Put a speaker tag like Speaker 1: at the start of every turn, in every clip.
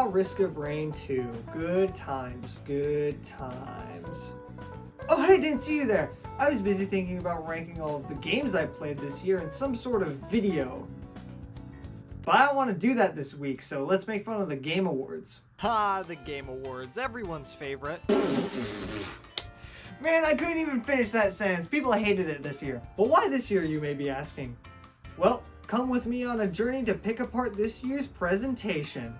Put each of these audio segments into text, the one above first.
Speaker 1: now Risk of Rain 2. Good times, good times. Oh hey, didn't see you there. I was busy thinking about ranking all of the games I played this year in some sort of video. But I don't want to do that this week, so let's make fun of the Game Awards.
Speaker 2: Ha, the Game Awards, everyone's favorite.
Speaker 1: Man, I couldn't even finish that sentence. People hated it this year. But why this year, you may be asking? Well, come with me on a journey to pick apart this year's presentation.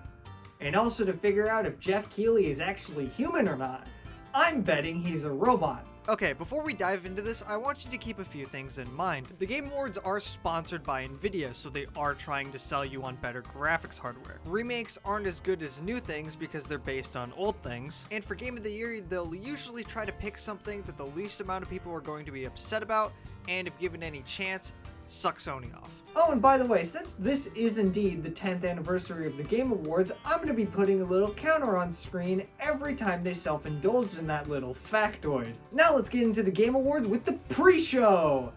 Speaker 1: And also to figure out if Jeff Keighley is actually human or not. I'm betting he's a robot.
Speaker 2: Okay, before we dive into this, I want you to keep a few things in mind. The Game Awards are sponsored by Nvidia, so they are trying to sell you on better graphics hardware. Remakes aren't as good as new things because they're based on old things, and for Game of the Year, they'll usually try to pick something that the least amount of people are going to be upset about, and if given any chance, suck Sony off.
Speaker 1: Oh, and by the way, since this is indeed the 10th anniversary of the Game Awards, I'm going to be putting a little counter on screen every time they self-indulge in that little factoid. Now let's get into the Game Awards with the pre-show!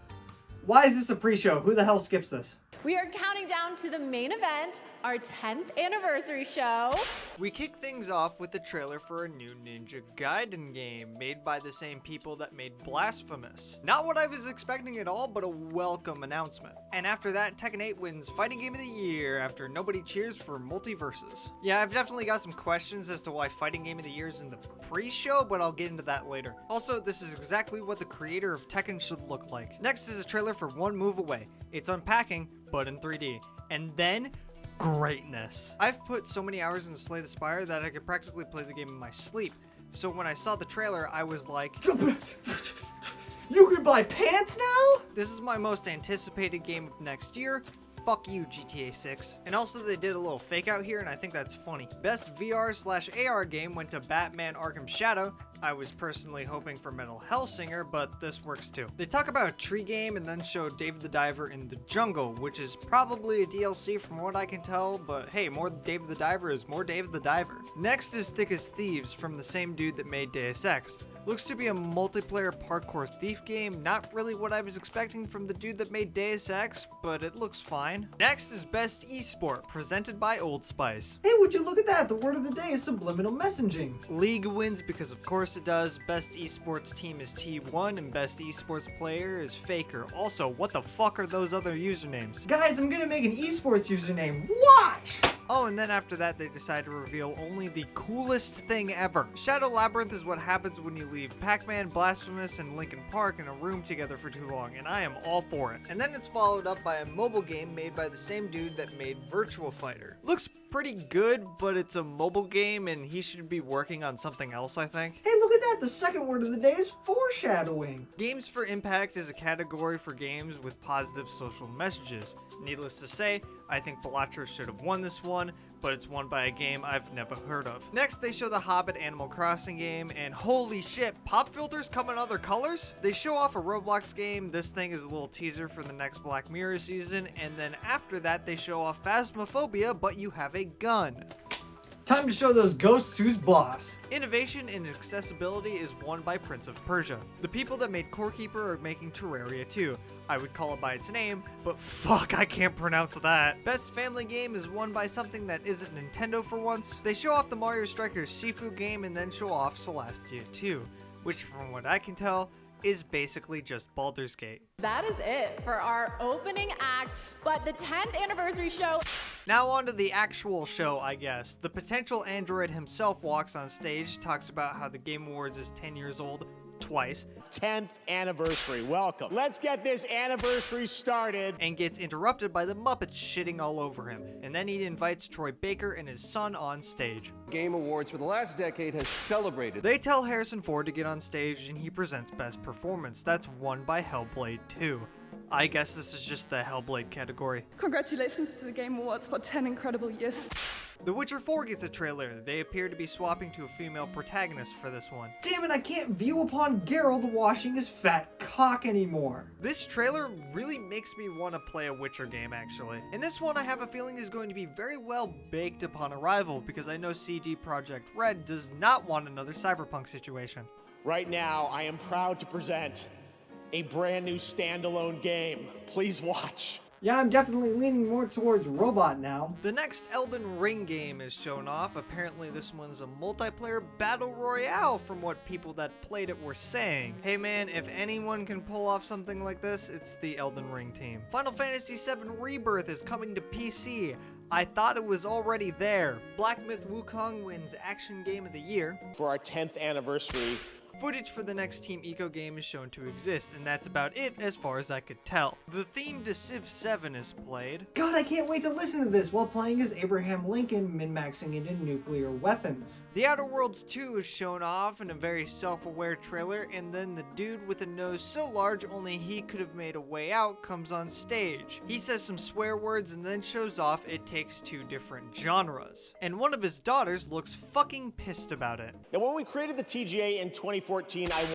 Speaker 1: Why is this a pre-show? Who the hell skips this?
Speaker 3: We are counting down to the main event, our 10th anniversary show.
Speaker 2: We kick things off with the trailer for a new Ninja Gaiden game made by the same people that made Blasphemous. Not what I was expecting at all, but a welcome announcement. And after that, Tekken 8 wins Fighting Game of the Year after nobody cheers for Multiverses. Yeah, I've definitely got some questions as to why Fighting Game of the Year is in the pre-show, but I'll get into that later. Also, this is exactly what the creator of Tekken should look like. Next is a trailer for One Move Away. It's unpacking, but in 3D. And then, greatness. I've put so many hours in Slay the Spire that I could practically play the game in my sleep. So when I saw the trailer, I was like,
Speaker 1: You can buy pants now?
Speaker 2: this is my most anticipated game of next year. Fuck you, GTA 6. And also they did a little fake out here and I think that's funny. Best VR/AR game went to Batman Arkham Shadow. I was personally hoping for Metal Hellsinger, but this works too. They talk about a tree game and then show Dave the Diver in the Jungle, which is probably a DLC from what I can tell, but hey, more Dave the Diver is more Dave the Diver. Next is Thick as Thieves from the same dude that made Deus Ex. Looks to be a multiplayer parkour thief game, not really what I was expecting from the dude that made Deus Ex, but it looks fine. Next is Best Esport, presented by Old Spice.
Speaker 1: Hey, would you look at that? The word of the day is subliminal messaging.
Speaker 2: League wins because of course it does. Best esports team is T1 and best esports player is Faker. Also, what the fuck are those other usernames?
Speaker 1: Guys, I'm gonna make an esports username. Watch!
Speaker 2: Oh, and then after that, they decide to reveal only the coolest thing ever. Shadow Labyrinth is what happens when you leave Pac-Man, Blasphemous, and Linkin Park in a room together for too long, and I am all for it. And then it's followed up by a mobile game made by the same dude that made Virtua Fighter. Looks pretty good, but it's a mobile game, and he should be working on something else, I think.
Speaker 1: Hey, look at that! The second word of the day is foreshadowing.
Speaker 2: Games for Impact is a category for games with positive social messages. Needless to say, I think Balatro should have won this one, but it's won by a game I've never heard of. Next, they show the Hobbit Animal Crossing game, and holy shit, pop filters come in other colors? They show off a Roblox game, this thing is a little teaser for the next Black Mirror season, and then after that, they show off Phasmophobia, but you have a gun.
Speaker 1: Time to show those ghosts who's boss.
Speaker 2: Innovation and accessibility is won by Prince of Persia. The people that made Core Keeper are making Terraria 2. I would call it by its name, but fuck, I can't pronounce that. Best family game is won by something that isn't Nintendo for once. They show off the Mario Strikers Sifu game and then show off Celestia 2, which from what I can tell, is basically just Baldur's Gate.
Speaker 3: That is it for our opening act, but the 10th anniversary show.
Speaker 2: Now on to the actual show, I guess. The potential android himself walks on stage, talks about how the Game Awards is 10 years old, twice.
Speaker 4: 10th anniversary, welcome. Let's get this anniversary started.
Speaker 2: And gets interrupted by the Muppets shitting all over him. And then he invites Troy Baker and his son on stage.
Speaker 5: Game Awards for the last decade has celebrated.
Speaker 2: They tell Harrison Ford to get on stage and he presents Best Performance. That's won by Hellblade 2. I guess this is just the Hellblade category.
Speaker 6: Congratulations to the Game Awards for 10 incredible years.
Speaker 2: The Witcher 4 gets a trailer. They appear to be swapping to a female protagonist for this one.
Speaker 1: Damn it, I can't view upon Geralt washing his fat cock anymore.
Speaker 2: This trailer really makes me want to play a Witcher game, actually. And this one I have a feeling is going to be very well baked upon arrival because I know CD Projekt Red does not want another Cyberpunk situation.
Speaker 4: Right now, I am proud to present a brand new standalone game. Please watch.
Speaker 1: Yeah, I'm definitely leaning more towards robot now.
Speaker 2: The next Elden Ring game is shown off. Apparently this one's a multiplayer battle royale from what people that played it were saying. Hey man, if anyone can pull off something like this, it's the Elden Ring team. Final Fantasy VII Rebirth is coming to PC. I thought it was already there. Black Myth Wukong wins Action Game of the Year.
Speaker 4: For our 10th anniversary,
Speaker 2: Footage for the next Team Eco game is shown to exist, and that's about it as far as I could tell. The theme to Civ 7 is played.
Speaker 1: God, I can't wait to listen to this while playing as Abraham Lincoln min-maxing into nuclear weapons.
Speaker 2: The Outer Worlds 2 is shown off in a very self-aware trailer, and then the dude with a nose so large only he could have made a way out comes on stage. He says some swear words and then shows off it takes two different genres. And one of his daughters looks fucking pissed about it.
Speaker 4: now when we created the TGA in 2014,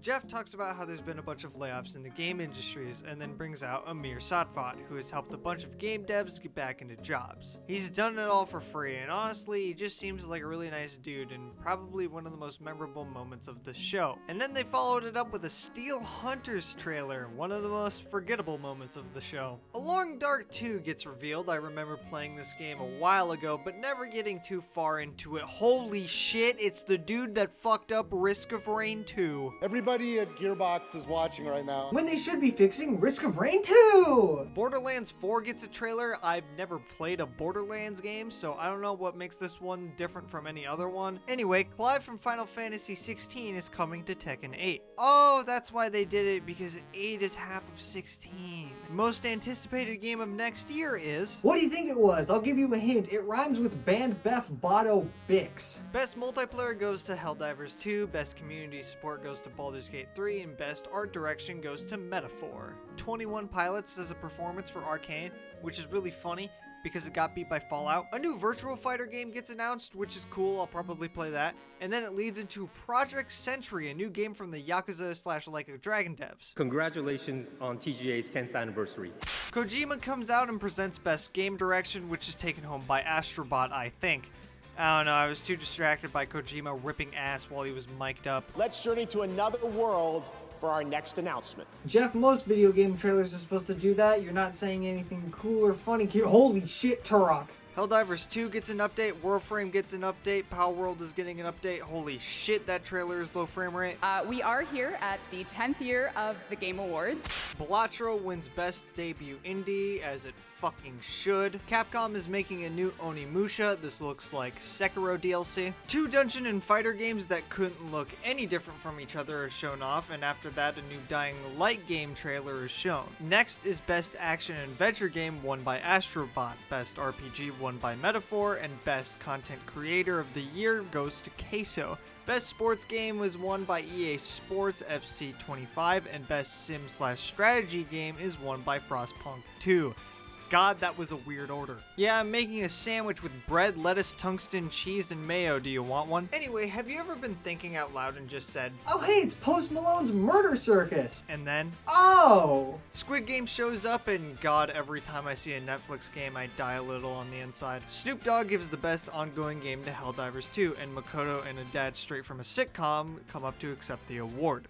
Speaker 2: Jeff talks about how there's been a bunch of layoffs in the game industries and then brings out Amir Sadvat, who has helped a bunch of game devs get back into jobs. He's done it all for free, and honestly, he just seems like a really nice dude and probably one of the most memorable moments of the show. And then they followed it up with a Steel Hunters trailer, one of the most forgettable moments of the show. A Long Dark 2 gets revealed. I remember playing this game a while ago, but never getting too far into it. Holy shit, it's the dude that fucked up Risk of Rain 2.
Speaker 7: Everybody at Gearbox is watching right now.
Speaker 1: When they should be fixing Risk of Rain 2!
Speaker 2: Borderlands 4 gets a trailer. I've never played a Borderlands game, so I don't know what makes this one different from any other one. Anyway, Clive from Final Fantasy 16 is coming to Tekken 8. Oh, that's why they did it, because 8 is half of 16. Most anticipated game of next year is...
Speaker 1: What do you think it was? I'll give you a hint. It rhymes with Band Beth Botto Bix.
Speaker 2: Best multiplayer goes to Helldivers 2, best community support goes to Baldur's Gate 3, and best art direction goes to Metaphor. 21 Pilots does a performance for Arcane, which is really funny because it got beat by Fallout. A new Virtual Fighter game gets announced, which is cool. I'll probably play that. And then it leads into Project Sentry, a new game from the Yakuza / Like a Dragon devs.
Speaker 8: Congratulations on TGA's 10th anniversary.
Speaker 2: Kojima comes out and presents best game direction, which is taken home by Astrobot, I think. I don't know, I was too distracted by Kojima ripping ass while he was mic'd up.
Speaker 4: let's journey to another world for our next announcement.
Speaker 1: Jeff, most video game trailers are supposed to do that. You're not saying anything cool or funny. Holy shit, Turok.
Speaker 2: Helldivers 2 gets an update, Warframe gets an update, Power World is getting an update. Holy shit, that trailer is low frame rate.
Speaker 6: We are here at the 10th year of the Game Awards.
Speaker 2: Balatro wins Best Debut Indie, as it fucking should. Capcom is making a new Onimusha. This looks like Sekiro DLC. 2 Dungeon and Fighter games that couldn't look any different from each other are shown off, and after that, a new Dying Light game trailer is shown. Next is Best Action Adventure Game, won by Astrobot. Best RPG, won by Metaphor, and Best Content Creator of the Year goes to Queso. Best Sports Game was won by EA Sports FC 25, and Best Sim/Strategy Game is won by Frostpunk 2. God, that was a weird order. Yeah, I'm making a sandwich with bread, lettuce, tungsten, cheese, and mayo. Do you want one? Anyway, have you ever been thinking out loud and just said,
Speaker 1: Oh hey, it's Post Malone's Murder Circus.
Speaker 2: and then?
Speaker 1: Oh!
Speaker 2: Squid Game shows up, and God, every time I see a Netflix game, I die a little on the inside. Snoop Dogg gives the best ongoing game to Helldivers 2, and Makoto and a dad straight from a sitcom come up to accept the award.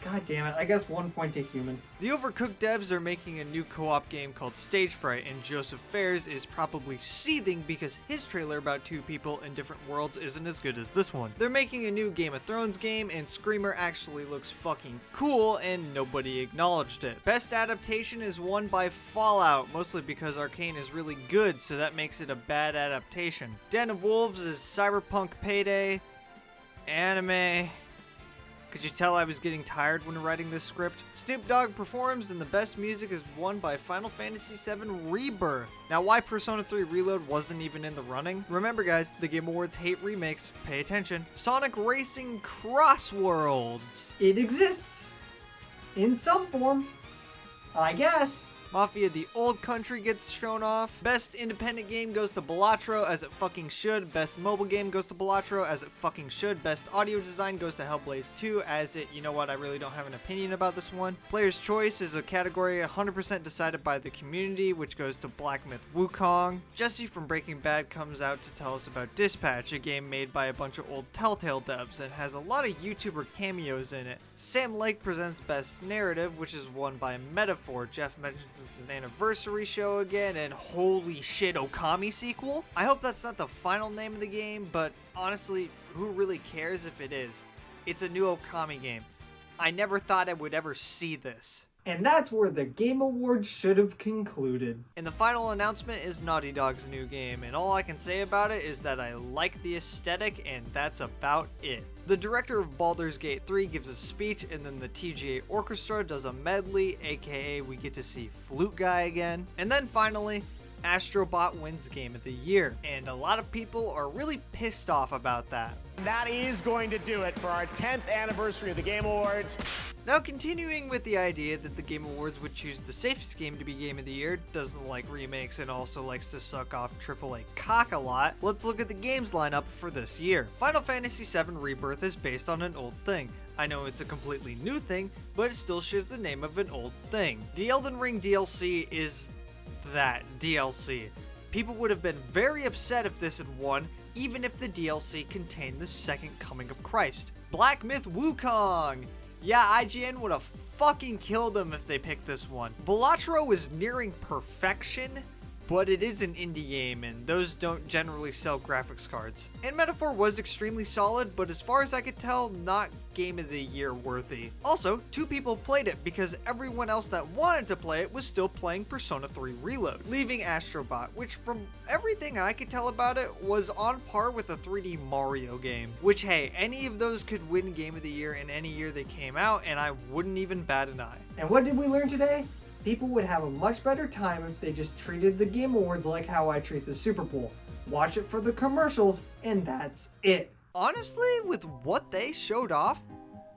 Speaker 1: God damn it, I guess 1 point to human.
Speaker 2: The Overcooked devs are making a new co-op game called Stage Fright, and Joseph Fares is probably seething because his trailer about 2 people in different worlds isn't as good as this one. They're making a new Game of Thrones game, and Screamer actually looks fucking cool, and nobody acknowledged it. Best adaptation is won by Fallout, mostly because Arcane is really good, so that makes it a bad adaptation. Den of Wolves is Cyberpunk Payday, anime. Could you tell I was getting tired when writing this script? Snoop Dogg performs, and the best music is won by Final Fantasy VII Rebirth. Now, why Persona 3 Reload wasn't even in the running? Remember guys, the Game Awards hate remakes. Pay attention. Sonic Racing Crossworlds.
Speaker 1: It exists. In some form. I guess.
Speaker 2: Mafia the Old Country gets shown off. Best independent game goes to Balatro, as it fucking should. Best mobile game goes to Balatro, as it fucking should. Best audio design goes to Hellblaze 2, as it, you know what, I really don't have an opinion about this one. Player's Choice is a category 100% decided by the community, which goes to Black Myth Wukong. Jesse from Breaking Bad comes out to tell us about Dispatch, a game made by a bunch of old Telltale devs and has a lot of YouTuber cameos in it. Sam Lake presents Best Narrative, which is won by Metaphor. Jeff mentions it's an anniversary show again, and holy shit, Okami sequel? I hope that's not the final name of the game, but honestly, who really cares if it is? It's a new Okami game. I never thought I would ever see this.
Speaker 1: And that's where the Game Awards should have concluded.
Speaker 2: And the final announcement is Naughty Dog's new game, and all I can say about it is that I like the aesthetic, and that's about it. The director of Baldur's Gate 3 gives a speech, and then the TGA Orchestra does a medley, aka we get to see Flute Guy again. And then finally, Astrobot wins Game of the Year, and a lot of people are really pissed off about that.
Speaker 4: That is going to do it for our 10th anniversary of the Game Awards.
Speaker 2: Now, continuing with the idea that the Game Awards would choose the safest game to be Game of the Year, doesn't like remakes and also likes to suck off AAA cock a lot, let's look at the games lineup for this year. Final Fantasy VII Rebirth is based on an old thing. I know it's a completely new thing, but it still shares the name of an old thing. The Elden Ring DLC is that DLC. People would have been very upset if this had won, even if the DLC contained the second coming of Christ. Black Myth Wukong! Yeah, IGN would have fucking killed them if they picked this one. Balatro is nearing perfection, but it is an indie game, and those don't generally sell graphics cards. And Metaphor was extremely solid, but as far as I could tell, not Game of the Year worthy. Also, 2 people played it because everyone else that wanted to play it was still playing Persona 3 Reload, leaving Astrobot, which from everything I could tell about it was on par with a 3D Mario game. Which, hey, any of those could win Game of the Year in any year they came out, and I wouldn't even bat an eye.
Speaker 1: And what did we learn today? People would have a much better time if they just treated the Game Awards like how I treat the Super Bowl. Watch it for the commercials, and that's it.
Speaker 2: Honestly, with what they showed off,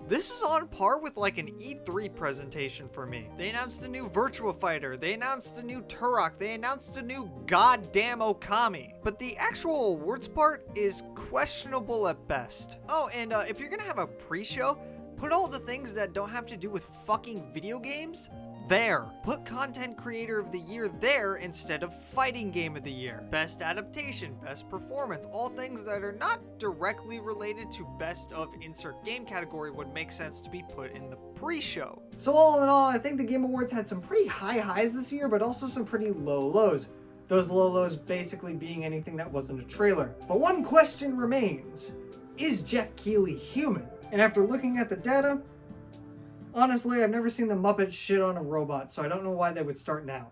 Speaker 2: this is on par with like an E3 presentation for me. They announced a new Virtua Fighter, they announced a new Turok, they announced a new goddamn Okami. But the actual awards part is questionable at best. Oh, and if you're gonna have a pre-show, put all the things that don't have to do with fucking video games there. Put Content Creator of the Year there instead of Fighting Game of the Year. Best Adaptation, Best Performance, all things that are not directly related to Best of Insert Game category would make sense to be put in the pre-show.
Speaker 1: So all in all, I think the Game Awards had some pretty high highs this year, but also some pretty low lows. Those low lows basically being anything that wasn't a trailer. But one question remains. Is Jeff Keighley human? And after looking at the data, honestly, I've never seen the Muppets shit on a robot, so I don't know why they would start now.